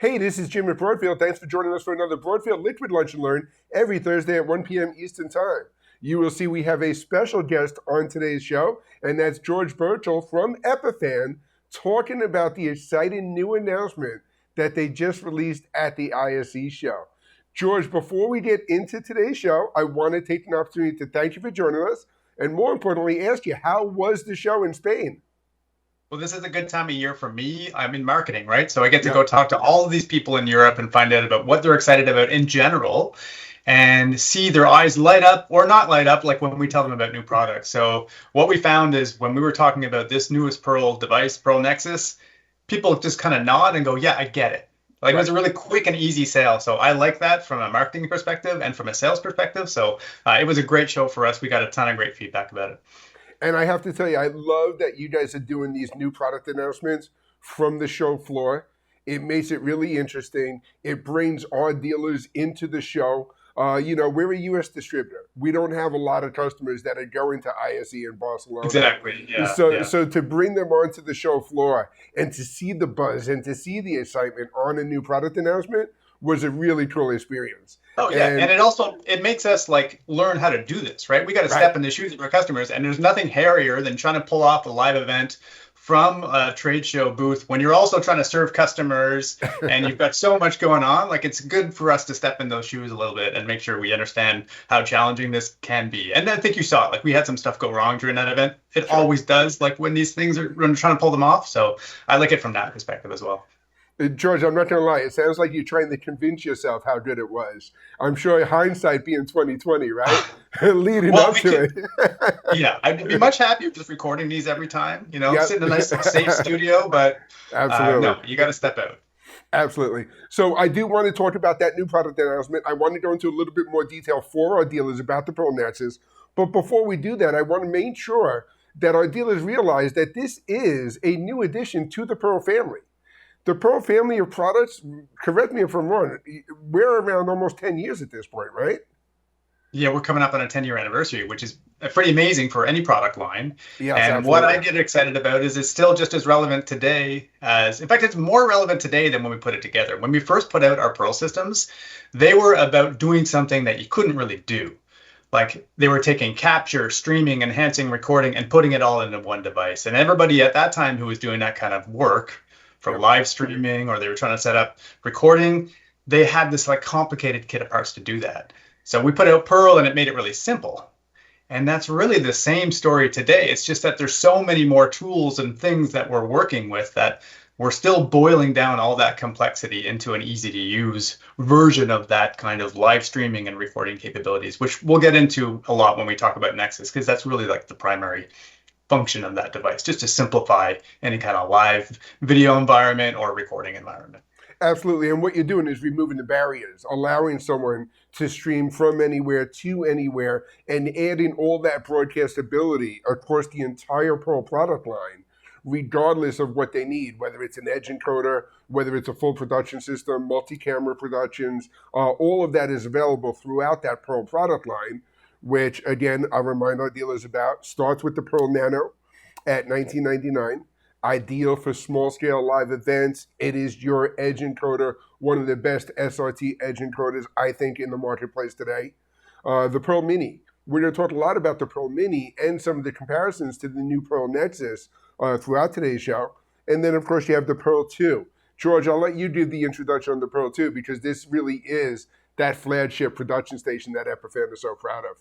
Hey, this is Jim at Broadfield. Thanks for joining us for another Broadfield Liquid Lunch and Learn every Thursday at 1 p.m. Eastern Time. You will see we have a special guest on today's show, and that's George Burchell from Epiphan talking about the exciting new announcement that they just released at the ISE show. George, before we get into today's show, I want to take an opportunity to thank you for joining us, and more importantly, ask you, how was the show in Spain? Well, this is a good time of year for me. I'm in marketing, right? So I get to go talk to all of these people in Europe and find out about what they're excited about in general and see their eyes light up or not light up like when we tell them about new products. So what we found is when we were talking about this newest Pearl device, Pearl Nexus, people just kind of nod and go, yeah, I get it. Like, it was a really quick and easy sale. So I like that from a marketing perspective and from a sales perspective. So it was a great show for us. We got a ton of great feedback about it. And I have to tell you, I love that you guys are doing these new product announcements from the show floor. It makes it really interesting. It brings our dealers into the show. We're a U.S. distributor. We don't have a lot of customers that are going to ISE in Barcelona. Exactly. Yeah. So to bring them onto the show floor and to see the buzz and to see the excitement on a new product announcement was a really cool experience. Oh yeah, and it makes us learn how to do this, right? We got to step in the shoes of our customers, and there's nothing hairier than trying to pull off a live event from a trade show booth when you're also trying to serve customers and you've got so much going on. Like, it's good for us to step in those shoes a little bit and make sure we understand how challenging this can be. And I think you saw it. Like, we had some stuff go wrong during that event. It always does, like when these things are when trying to pull them off. So I like it from that perspective as well. George, I'm not going to lie. It sounds like you're trying to convince yourself how good it was. I'm sure hindsight being 2020, right? Leading up to it. Yeah, I'd be much happier just recording these every time, sit in a nice safe studio, but absolutely. No, you got to step out. Absolutely. So I do want to talk about that new product announcement. I want to go into a little bit more detail for our dealers about the Pearl Nexus. But before we do that, I want to make sure that our dealers realize that this is a new addition to the Pearl family. The Pearl family of products, correct me if I'm wrong, we're around almost 10 years at this point, right? Yeah, we're coming up on a 10-year anniversary, which is pretty amazing for any product line. Yes, and absolutely. What I get excited about is it's still just as relevant today in fact, it's more relevant today than when we put it together. When we first put out our Pearl systems, they were about doing something that you couldn't really do. Like, they were taking capture, streaming, enhancing, recording, and putting it all into one device. And everybody at that time who was doing that kind of work, from live streaming, or they were trying to set up recording, they had this complicated kit of parts to do that. So we put out Pearl and it made it really simple. And that's really the same story today. It's just that there's so many more tools and things that we're working with that we're still boiling down all that complexity into an easy to use version of that kind of live streaming and recording capabilities, which we'll get into a lot when we talk about Nexus, because that's really the primary function of that device, just to simplify any kind of live video environment or recording environment. Absolutely. And what you're doing is removing the barriers, allowing someone to stream from anywhere to anywhere, and adding all that broadcastability across the entire Pearl product line, regardless of what they need, whether it's an edge encoder, whether it's a full production system, multi-camera productions, all of that is available throughout that Pearl product line, which, again, I'll remind our dealers about, starts with the Pearl Nano at $19.99. Ideal for small-scale live events. It is your edge encoder, one of the best SRT edge encoders, I think, in the marketplace today. The Pearl Mini. We're going to talk a lot about the Pearl Mini and some of the comparisons to the new Pearl Nexus throughout today's show. And then, of course, you have the Pearl 2. George, I'll let you do the introduction on the Pearl 2, because this really is that flagship production station that Epiphan is so proud of.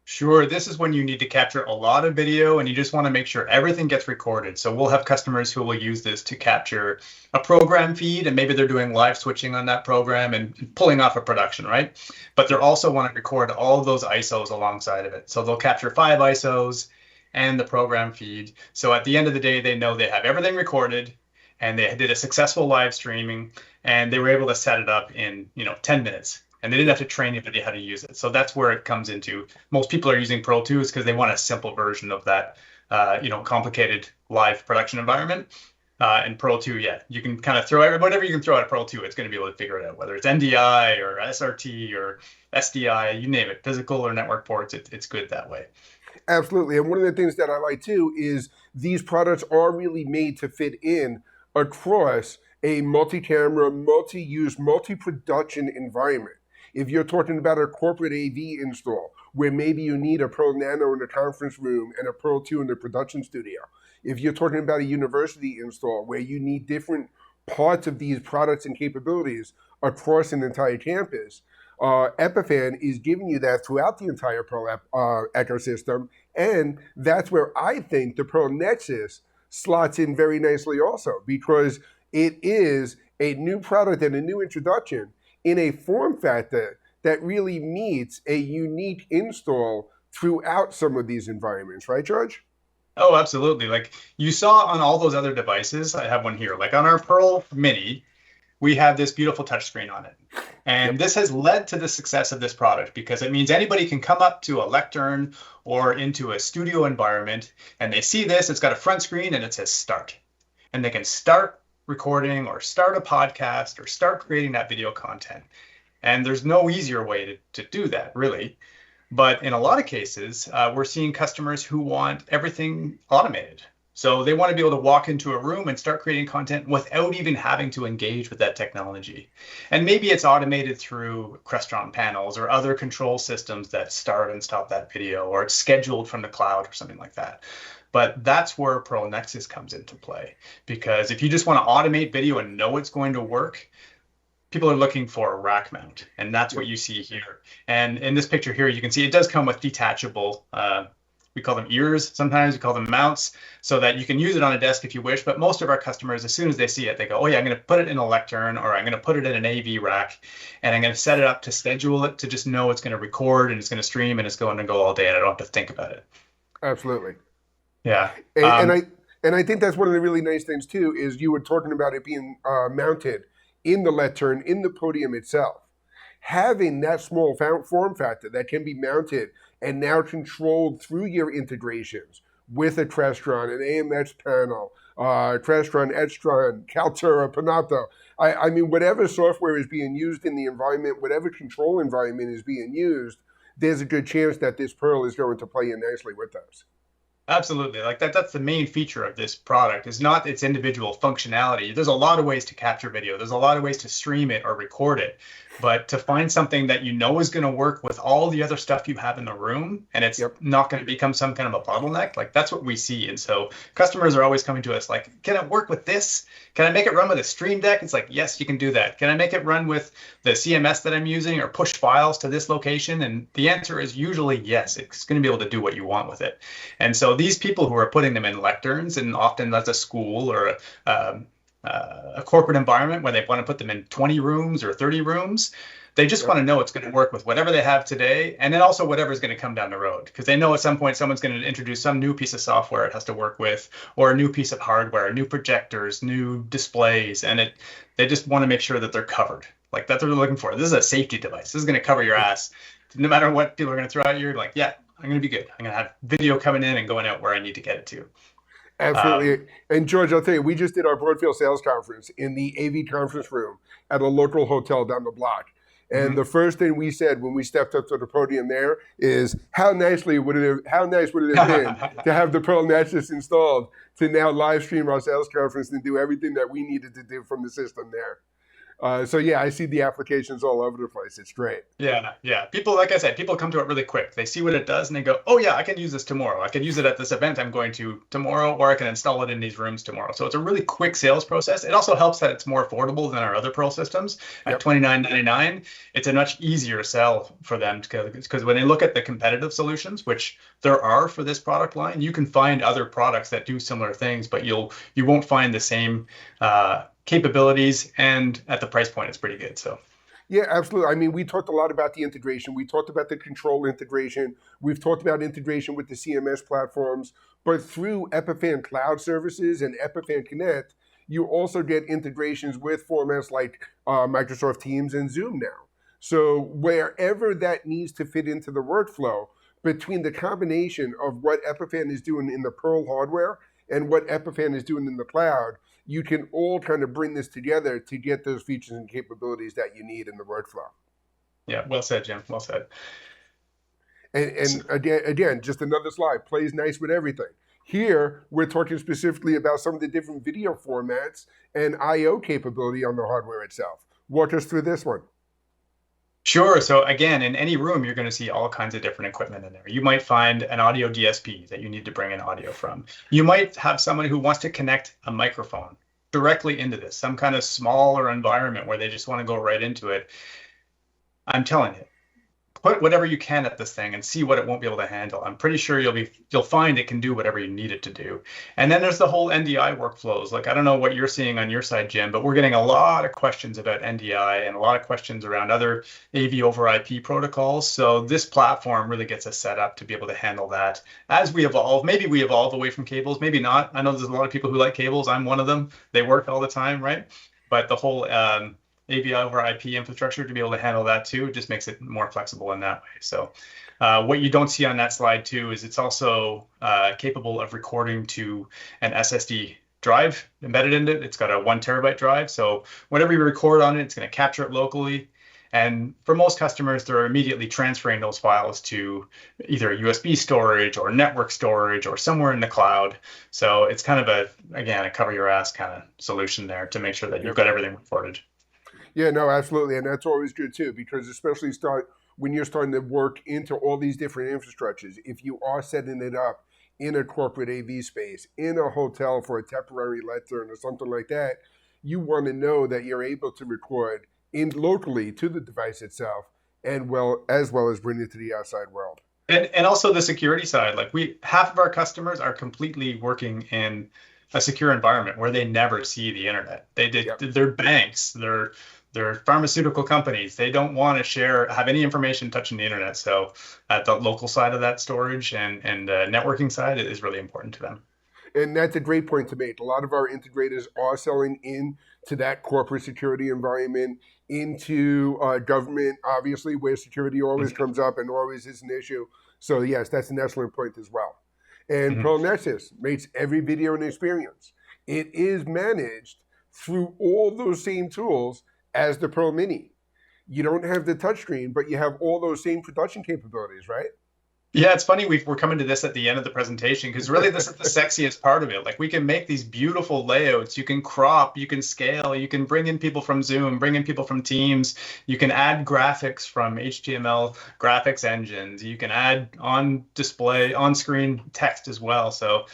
Sure. This is when you need to capture a lot of video and you just want to make sure everything gets recorded. So we'll have customers who will use this to capture a program feed, and maybe they're doing live switching on that program and pulling off a production, right? But they also want to record all of those ISOs alongside of it. So they'll capture 5 ISOs and the program feed. So at the end of the day, they know they have everything recorded and they did a successful live streaming and they were able to set it up in 10 minutes. And they didn't have to train anybody how to use it. So that's where it comes into. Most people are using Pearl 2 because they want a simple version of that, complicated live production environment. And Pearl 2, yeah, you can kind of throw whatever you can throw at Pearl 2, it's going to be able to figure it out, whether it's NDI or SRT or SDI, you name it, physical or network ports, it's good that way. Absolutely. And one of the things that I like too is these products are really made to fit in across a multi-camera, multi-use, multi-production environment. If you're talking about a corporate AV install where maybe you need a Pearl Nano in the conference room and a Pearl 2 in the production studio, if you're talking about a university install where you need different parts of these products and capabilities across an entire campus, Epiphan is giving you that throughout the entire Pearl ecosystem, and that's where I think the Pearl Nexus slots in very nicely also, because it is a new product and a new introduction in a form factor that really meets a unique install throughout some of these environments, right, George? Oh, absolutely. Like you saw on all those other devices, I have one here. Like on our Pearl Mini, we have this beautiful touchscreen on it. And Yep. this has led to the success of this product because it means anybody can come up to a lectern or into a studio environment and they see this, it's got a front screen and it says start. And they can start recording or start a podcast or start creating that video content. And there's no easier way to do that, really. But in a lot of cases, we're seeing customers who want everything automated. So they want to be able to walk into a room and start creating content without even having to engage with that technology. And maybe it's automated through Crestron panels or other control systems that start and stop that video, or it's scheduled from the cloud or something like that. But that's where Pearl Nexus comes into play. Because if you just want to automate video and know it's going to work, people are looking for a rack mount, and that's what you see here. And in this picture here, you can see it does come with detachable, we call them ears sometimes, we call them mounts, so that you can use it on a desk if you wish. But most of our customers, as soon as they see it, they go, oh yeah, I'm going to put it in a lectern, or I'm going to put it in an AV rack, and I'm going to set it up to schedule it to just know it's going to record and it's going to stream and it's going to go all day and I don't have to think about it. Absolutely. Yeah. And I think that's one of the really nice things too, is you were talking about it being mounted in the lectern, in the podium itself. Having that small form factor that can be mounted and now controlled through your integrations with a Crestron, an AMX panel, Crestron, Edstron, Kaltura, Panopto. I mean, whatever software is being used in the environment, whatever control environment is being used, there's a good chance that this Pearl is going to play in nicely with those. Absolutely. Like that's the main feature of this product is not its individual functionality. There's a lot of ways to capture video. There's a lot of ways to stream it or record it. But to find something that you know is going to work with all the other stuff you have in the room and it's not going to become some kind of a bottleneck, like that's what we see. And so customers are always coming to us like, can it work with this? Can I make it run with a Stream Deck? It's like, yes, you can do that. Can I make it run with the CMS that I'm using or push files to this location? And the answer is usually yes. It's going to be able to do what you want with it. And so these people who are putting them in lecterns, and often that's a school or a corporate environment where they want to put them in 20 rooms or 30 rooms, they just want to know it's going to work with whatever they have today, and then also whatever is going to come down the road, because they know at some point someone's going to introduce some new piece of software it has to work with, or a new piece of hardware, new projectors, new displays, and they just want to make sure that they're covered. Like that's what they're looking for. This is a safety device. This is going to cover your ass. No matter what people are going to throw at you, you're like, yeah, I'm going to be good. I'm going to have video coming in and going out where I need to get it to. Absolutely. And George, I'll tell you, we just did our Broadfield sales conference in the AV conference room at a local hotel down the block. And the first thing we said when we stepped up to the podium there is how nice would it have been to have the Pearl Nexus installed to now live stream our sales conference and do everything that we needed to do from the system there. So yeah, I see the applications all over the place. It's great. Yeah. People, like I said, people come to it really quick. They see what it does and they go, oh yeah, I can use this tomorrow. I can use it at this event I'm going to tomorrow, or I can install it in these rooms tomorrow. So it's a really quick sales process. It also helps that it's more affordable than our other Pearl systems at $29.99. It's a much easier sell for them because when they look at the competitive solutions, which there are for this product line, you can find other products that do similar things, but you won't find the same capabilities, and at the price point it's pretty good. So yeah, absolutely. I mean, we talked a lot about the integration. We talked about the control integration. We've talked about integration with the CMS platforms, but through Epiphan cloud services and Epiphan Connect, you also get integrations with formats like Microsoft Teams and Zoom now. So wherever that needs to fit into the workflow, between the combination of what Epiphan is doing in the Pearl hardware and what Epiphan is doing in the cloud, you can all kind of bring this together to get those features and capabilities that you need in the workflow. Yeah, well said, Jim. Well said. And again, just another slide. Plays nice with everything. Here, we're talking specifically about some of the different video formats and I/O capability on the hardware itself. Walk us through this one. Sure. So again, in any room, you're going to see all kinds of different equipment in there. You might find an audio DSP that you need to bring in audio from. You might have someone who wants to connect a microphone directly into this, some kind of smaller environment where they just want to go right into it. I'm telling you, put whatever you can at this thing and see what it won't be able to handle. I'm pretty sure you'll find it can do whatever you need it to do. And then there's the whole NDI workflows. Like, I don't know what you're seeing on your side, Jim, but we're getting a lot of questions about NDI and a lot of questions around other AV over IP protocols. So this platform really gets us set up to be able to handle that as we evolve. Maybe we evolve away from cables, maybe not. I know there's a lot of people who like cables. I'm one of them. They work all the time, right? But the whole AVI over IP infrastructure to be able to handle that too just makes it more flexible in that way. So what you don't see on that slide too is it's also capable of recording to an SSD drive embedded in it. It's got a 1 terabyte drive. So whatever you record on it, it's going to capture it locally. And for most customers, they're immediately transferring those files to either USB storage or network storage or somewhere in the cloud. So it's kind of a cover your ass kind of solution there to make sure that you've got everything recorded. Yeah, no, absolutely. And that's always good too, because especially when you're starting to work into all these different infrastructures, if you are setting it up in a corporate AV space, in a hotel for a temporary lectern or something like that, you want to know that you're able to record in locally to the device itself and as well as bring it to the outside world. And also the security side, like half of our customers are completely working in a secure environment where they never see the internet. They're banks, they're pharmaceutical companies. They don't want to have any information touching the internet. So at the local side of that storage and networking side, it is really important to them. And that's a great point to make. A lot of our integrators are selling into that corporate security environment, into government, obviously, where security always comes up and always is an issue. So yes, that's an excellent point as well. And Pearl Nexus makes every video an experience. It is managed through all those same tools as the Pearl Mini. You don't have the touchscreen, but you have all those same production capabilities, right? Yeah, it's funny we're coming to this at the end of the presentation because really this is the sexiest part of it. Like, we can make these beautiful layouts. You can crop, you can scale, you can bring in people from Zoom, bring in people from Teams. You can add graphics from HTML graphics engines. You can add on-screen text as well. So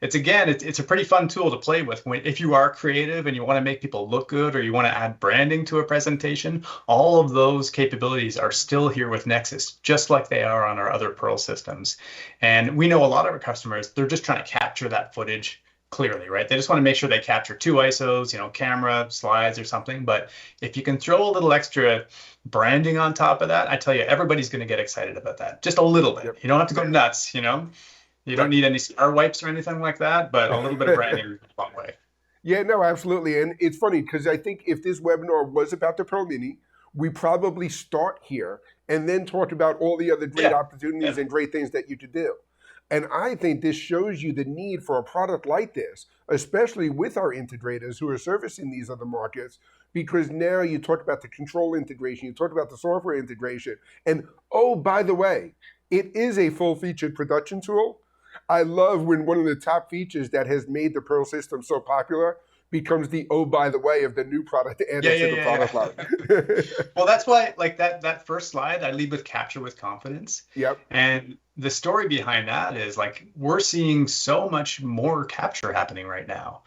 it's a pretty fun tool to play with if you are creative and you want to make people look good or you want to add branding to a presentation. All of those capabilities are still here with Nexus, just like they are on our other Pearl systems. And we know a lot of our customers, they're just trying to capture that footage clearly, right? They just want to make sure they capture 2 ISOs, camera, slides or something. But if you can throw a little extra branding on top of that, I tell you, everybody's going to get excited about that. Just a little bit. You don't have to go nuts, You don't need any star wipes or anything like that, but a little bit of branding goes a long way. Yeah, no, absolutely. And it's funny because I think if this webinar was about the Pearl Mini, we probably start here and then talk about all the other great opportunities and great things that you could do. And I think this shows you the need for a product like this, especially with our integrators who are servicing these other markets, because now you talk about the control integration, you talk about the software integration, and oh, by the way, it is a full-featured production tool. I love when one of the top features that has made the Pearl system so popular becomes the oh, by the way, of the new product added to the product line. Well, that's why, like that first slide, I lead with capture with confidence. Yep. And the story behind that is, like, we're seeing so much more capture happening right now.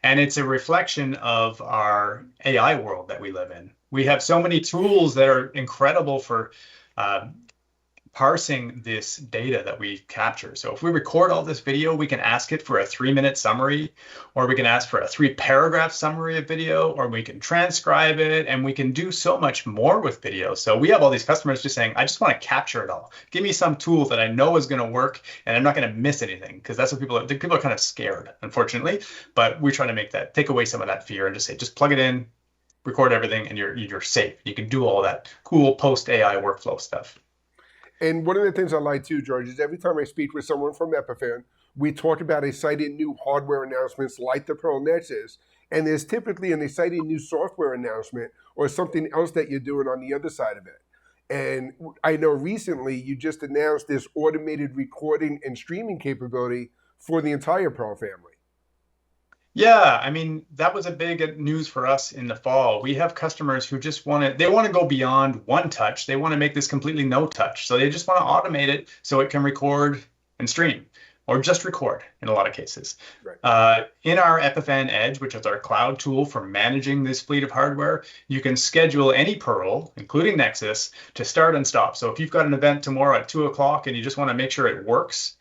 And it's a reflection of our AI world that we live in. We have so many tools that are incredible for parsing this data that we capture. So if we record all this video, we can ask it for a 3-minute summary, or we can ask for a 3-paragraph summary of video, or we can transcribe it, and we can do so much more with video. So we have all these customers just saying, I just want to capture it all. Give me some tool that I know is going to work and I'm not going to miss anything, because that's what people are kind of scared, unfortunately. But we're trying to take away some of that fear and just say, just plug it in, record everything, and you're safe. You can do all that cool post-AI workflow stuff. And one of the things I like too, George, is every time I speak with someone from Epiphan, we talk about exciting new hardware announcements like the Pearl Nexus, and there's typically an exciting new software announcement or something else that you're doing on the other side of it. And I know recently you just announced this automated recording and streaming capability for the entire Pearl family. Yeah, I mean, that was a big news for us in the fall. We have customers who just they want to go beyond one touch. They want to make this completely no touch. So they just want to automate it so it can record and stream, or just record in a lot of cases. Right. In our Epiphan Edge, which is our cloud tool for managing this fleet of hardware, you can schedule any Pearl, including Nexus, to start and stop. So if you've got an event tomorrow at 2 o'clock and you just want to make sure it works,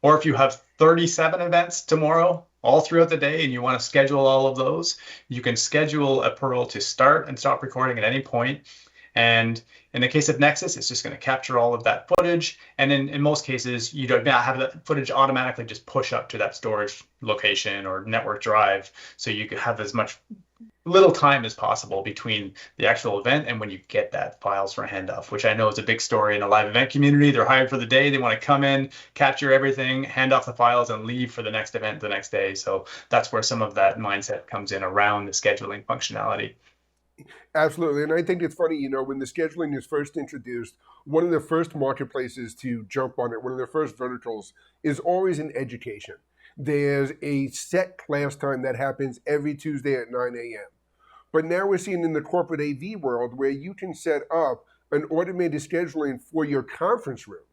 or if you have 37 events tomorrow, all throughout the day, and you want to schedule all of those, you can schedule a Pearl to start and stop recording at any point. And in the case of Nexus, it's just going to capture all of that footage. And in most cases, you don't have that footage automatically just push up to that storage location or network drive. So you can have as much little time as possible between the actual event and when you get that files for handoff, which I know is a big story in a live event community. They're hired for the day. They want to come in, capture everything, hand off the files, and leave for the next event the next day. So that's where some of that mindset comes in around the scheduling functionality. Absolutely. And I think it's funny, when the scheduling is first introduced, one of the first marketplaces to jump on it, one of the first verticals, is always in education. There's a set class time that happens every Tuesday at 9 a.m. But now we're seeing in the corporate AV world where you can set up an automated scheduling for your conference room.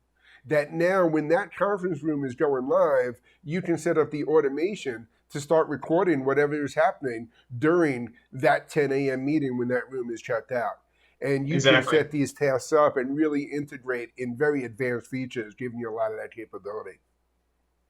That now when that conference room is going live, you can set up the automation to start recording whatever is happening during that 10 a.m. meeting when that room is checked out. And you can set these tasks up and really integrate in very advanced features, giving you a lot of that capability.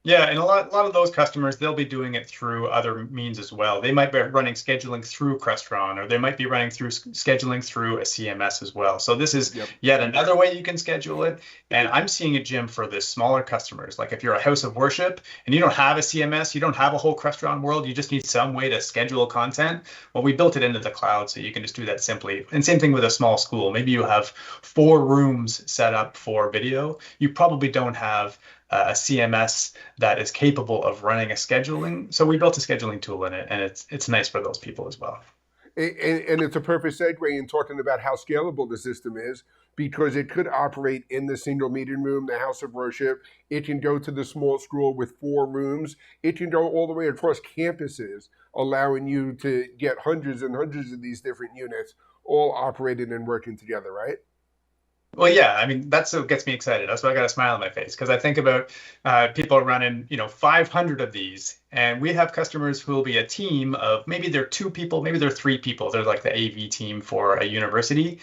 Yeah, and a lot of those customers, they'll be doing it through other means as well. They might be running scheduling through Crestron, or they might be running through scheduling through a CMS as well. So this is yet another way you can schedule it. And I'm seeing it, Jim, for the smaller customers. Like if you're a house of worship and you don't have a CMS, you don't have a whole Crestron world, you just need some way to schedule content. Well, we built it into the cloud so you can just do that simply. And same thing with a small school. Maybe you have 4 rooms set up for video. You probably don't have a CMS that is capable of running a scheduling. So we built a scheduling tool in it, and it's nice for those people as well. And it's a perfect segue in talking about how scalable the system is, because it could operate in the single meeting room, the house of worship. It can go to the small school with 4 rooms. It can go all the way across campuses, allowing you to get hundreds and hundreds of these different units all operating and working together, right? Well, yeah, I mean, that's what gets me excited. That's why I got a smile on my face, because I think about people running, 500 of these, and we have customers who will be a team of maybe they're 2 people, maybe they're 3 people. They're like the AV team for a university,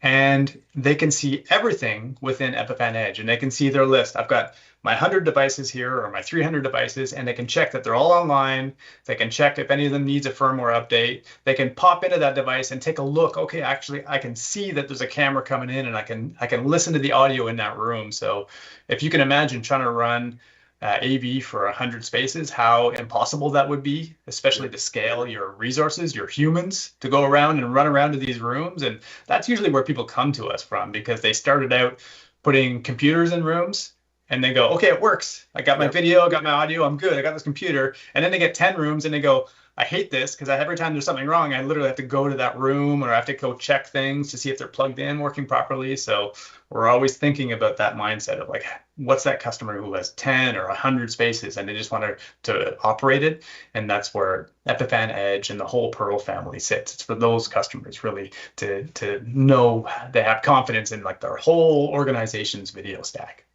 and they can see everything within Epiphan Edge, and they can see their list. I've got my 100 devices here or my 300 devices, and they can check that they're all online. They can check if any of them needs a firmware update. They can pop into that device and take a look. Okay, actually, I can see that there's a camera coming in, and I can listen to the audio in that room. So if you can imagine trying to run AV for 100 spaces, how impossible that would be, especially to scale your resources, your humans, to go around and run around to these rooms. And that's usually where people come to us from, because they started out putting computers in rooms, and they go, okay, it works. I got my video, I got my audio, I'm good. I got this computer. And then they get 10 rooms and they go, I hate this, because every time there's something wrong, I literally have to go to that room, or I have to go check things to see if they're plugged in, working properly. So we're always thinking about that mindset of like, what's that customer who has 10 or 100 spaces and they just want to operate it? And that's where Epiphan Edge and the whole Pearl family sits. It's for those customers really to know they have confidence in like their whole organization's video stack.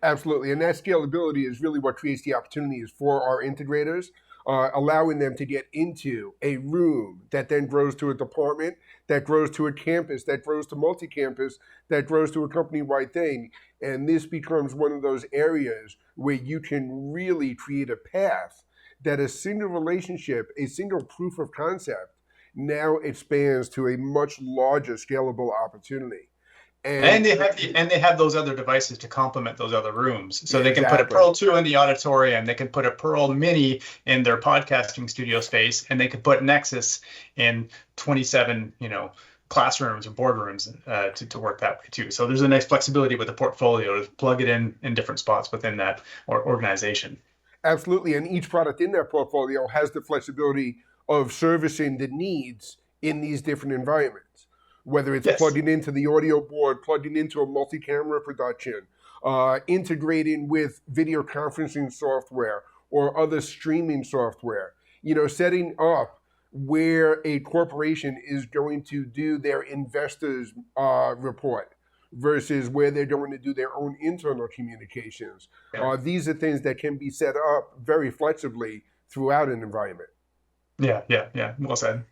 Absolutely. And that scalability is really what creates the opportunities for our integrators, allowing them to get into a room that then grows to a department, that grows to a campus, that grows to multi-campus, that grows to a company-wide thing. And this becomes one of those areas where you can really create a path that a single relationship, a single proof of concept now expands to a much larger scalable opportunity. And they have those other devices to complement those other rooms. So they can put a Pearl 2 in the auditorium, they can put a Pearl Mini in their podcasting studio space, and they can put Nexus in 27, classrooms or boardrooms to work that way too. So there's a nice flexibility with the portfolio to plug it in different spots within that organization. Absolutely. And each product in that portfolio has the flexibility of servicing the needs in these different environments. Whether it's plugging into the audio board, plugging into a multi-camera production, integrating with video conferencing software, or other streaming software. Setting up where a corporation is going to do their investors report versus where they're going to do their own internal communications. Yeah. These are things that can be set up very flexibly throughout an environment. Yeah. Well said.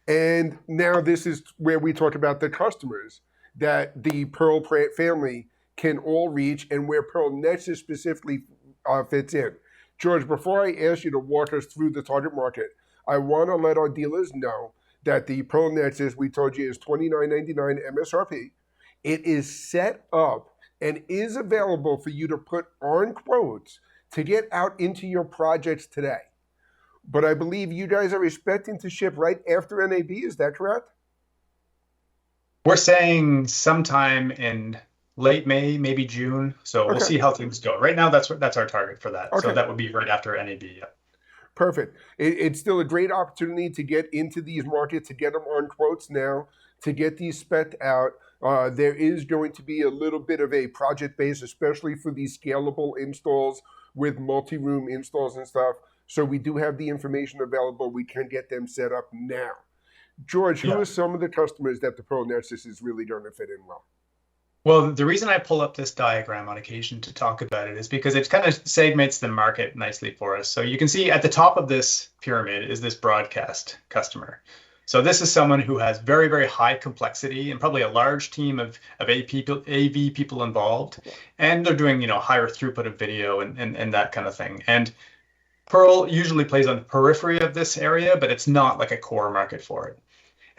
And now this is where we talk about the customers that the Pearl family can all reach and where Pearl Nexus specifically fits in. George, before I ask you to walk us through the target market, I want to let our dealers know that the Pearl Nexus, we told you, is $29.99 MSRP. It is set up and is available for you to put on quotes to get out into your projects today. But I believe you guys are expecting to ship right after NAB. Is that correct? We're saying sometime in late May, maybe June. So we'll see how things go. Right now, that's our target for that. So that would be right after NAB. Yeah. Perfect. It's still a great opportunity to get into these markets, to get them on quotes now, to get these spec'd out. There is going to be a little bit of a project base, especially for these scalable installs with multi-room installs and stuff. So we do have the information available. We can get them set up now. George, who are some of the customers that the Pearl Nexus is really going to fit in well? Well, the reason I pull up this diagram on occasion to talk about it is because it kind of segments the market nicely for us. So you can see at the top of this pyramid is this broadcast customer. So this is someone who has very, very high complexity and probably a large team of AV people involved. And they're doing, higher throughput of video and that kind of thing. And Pearl usually plays on the periphery of this area, but it's not like a core market for it.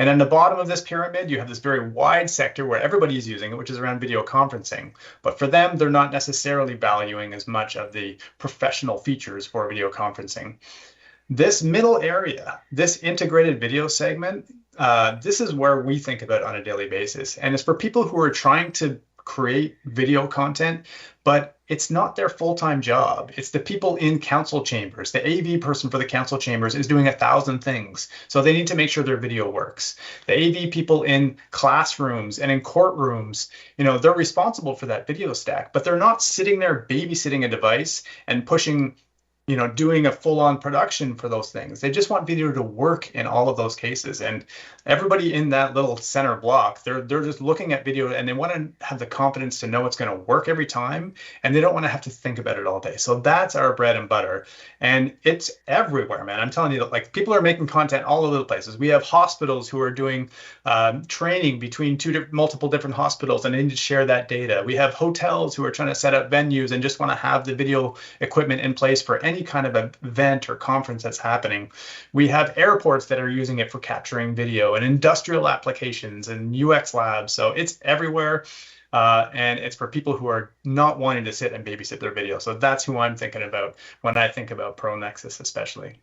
And on the bottom of this pyramid, you have this very wide sector where everybody is using it, which is around video conferencing. But for them, they're not necessarily valuing as much of the professional features for video conferencing. This middle area, this integrated video segment, this is where we think about on a daily basis. And it's for people who are trying to create video content, but it's not their full-time job. It's the people in council chambers. The AV person for the council chambers is doing 1,000 things. So they need to make sure their video works. The AV people in classrooms and in courtrooms, they're responsible for that video stack, but they're not sitting there babysitting a device and pushing, doing a full-on production for those things. They just want video to work in all of those cases. And everybody in that little center block, they're just looking at video and they want to have the confidence to know it's going to work every time. And they don't want to have to think about it all day. So that's our bread and butter. And it's everywhere, man. I'm telling you, like, people are making content all over the places. We have hospitals who are doing training between multiple different hospitals and they need to share that data. We have hotels who are trying to set up venues and just want to have the video equipment in place for any kind of event or conference that's happening. We have airports that are using it for capturing video and industrial applications and UX labs. So it's everywhere. And it's for people who are not wanting to sit and babysit their video. So that's who I'm thinking about when I think about Pearl Nexus, especially.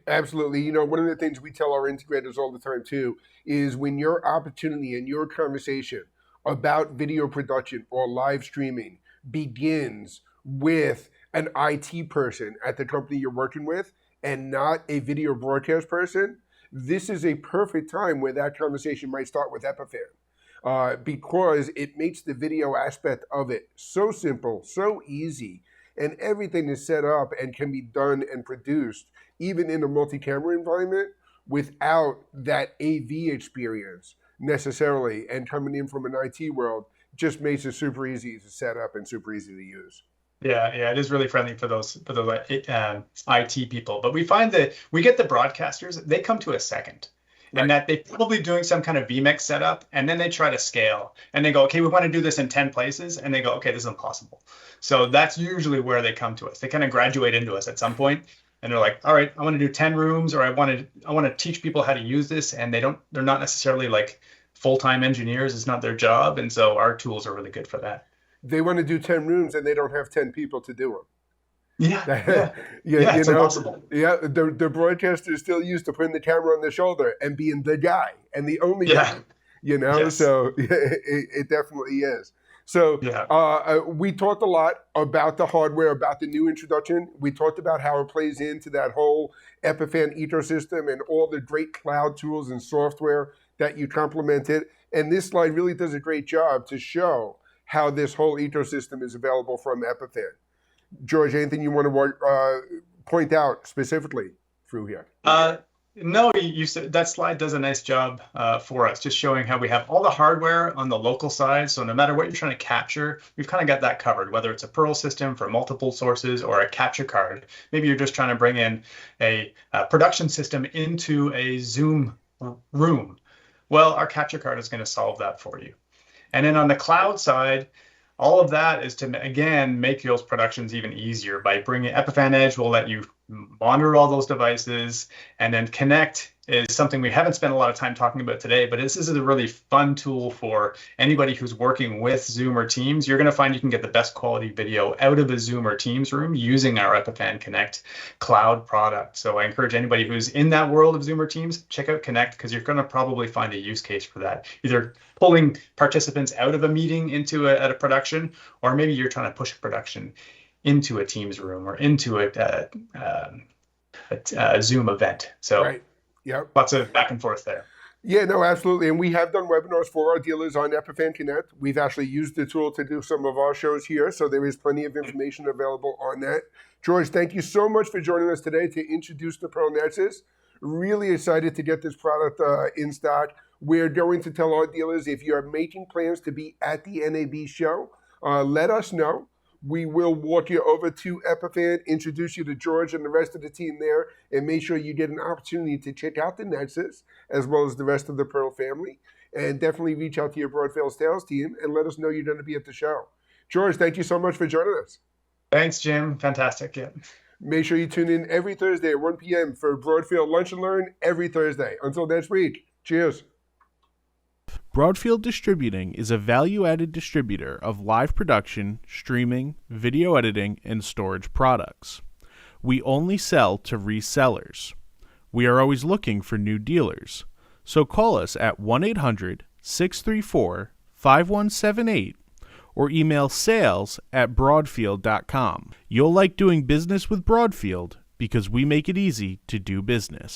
Absolutely. One of the things we tell our integrators all the time too is when your opportunity and your conversation about video production or live streaming begins with an IT person at the company you're working with and not a video broadcast person, this is a perfect time where that conversation might start with Epiphan. Because it makes the video aspect of it so simple, so easy, and everything is set up and can be done and produced even in a multi-camera environment without that AV experience necessarily, and coming in from an IT world just makes it super easy to set up and super easy to use. Yeah, it is really friendly for those IT people. But we find that we get the broadcasters, they come to a second. And that they're probably doing some kind of vMix setup, and then they try to scale. And they go, okay, we want to do this in 10 places. And they go, okay, this is impossible. So that's usually where they come to us. They kind of graduate into us at some point, and they're like, all right, I want to do 10 rooms, or I want to teach people how to use this. And they're not necessarily like full-time engineers. It's not their job. And so our tools are really good for that. They want to do 10 rooms, and they don't have 10 people to do them. Yeah, it's impossible. Yeah, the broadcaster is still used to putting the camera on their shoulder and being the guy and the only guy. Yes. So it definitely is. So we talked a lot about the hardware, about the new introduction. We talked about how it plays into that whole Epiphan ecosystem and all the great cloud tools and software that you complemented. And this slide really does a great job to show how this whole ecosystem is available from Epiphan. George, anything you want to point out specifically through here? No, you said that slide does a nice job for us, just showing how we have all the hardware on the local side. So no matter what you're trying to capture, we've kind of got that covered, whether it's a Pearl system for multiple sources or a capture card. Maybe you're just trying to bring in a production system into a Zoom room. Well, our capture card is going to solve that for you. And then on the cloud side, all of that is to, again, make those productions even easier by bringing Epiphan Edge will let you monitor all those devices, and then Connect is something we haven't spent a lot of time talking about today, but this is a really fun tool for anybody who's working with Zoom or Teams. You're going to find you can get the best quality video out of a Zoom or Teams room using our Epiphan Connect cloud product. So I encourage anybody who's in that world of Zoom or Teams, check out Connect, because you're going to probably find a use case for that. Either pulling participants out of a meeting into a production, or maybe you're trying to push a production into a Teams room or into a Zoom event. So Right. Yep. Lots of back and forth there. Yeah, no, absolutely. And we have done webinars for our dealers on Epiphan Connect. We've actually used the tool to do some of our shows here, so there is plenty of information available on that. George, thank you so much for joining us today to introduce the Pearl Nexus. Really excited to get this product in stock. We're going to tell our dealers, if you're making plans to be at the NAB show, let us know. We will walk you over to Epiphan, introduce you to George and the rest of the team there, and make sure you get an opportunity to check out the Nexus, as well as the rest of the Pearl family. And definitely reach out to your Broadfield sales team and let us know you're going to be at the show. George, thank you so much for joining us. Thanks, Jim. Fantastic. Yeah. Make sure you tune in every Thursday at 1 p.m. for Broadfield Lunch and Learn every Thursday. Until next week, cheers. Broadfield Distributing is a value-added distributor of live production, streaming, video editing, and storage products. We only sell to resellers. We are always looking for new dealers, so call us at 1-800-634-5178 or email sales@broadfield.com. You'll like doing business with Broadfield because we make it easy to do business.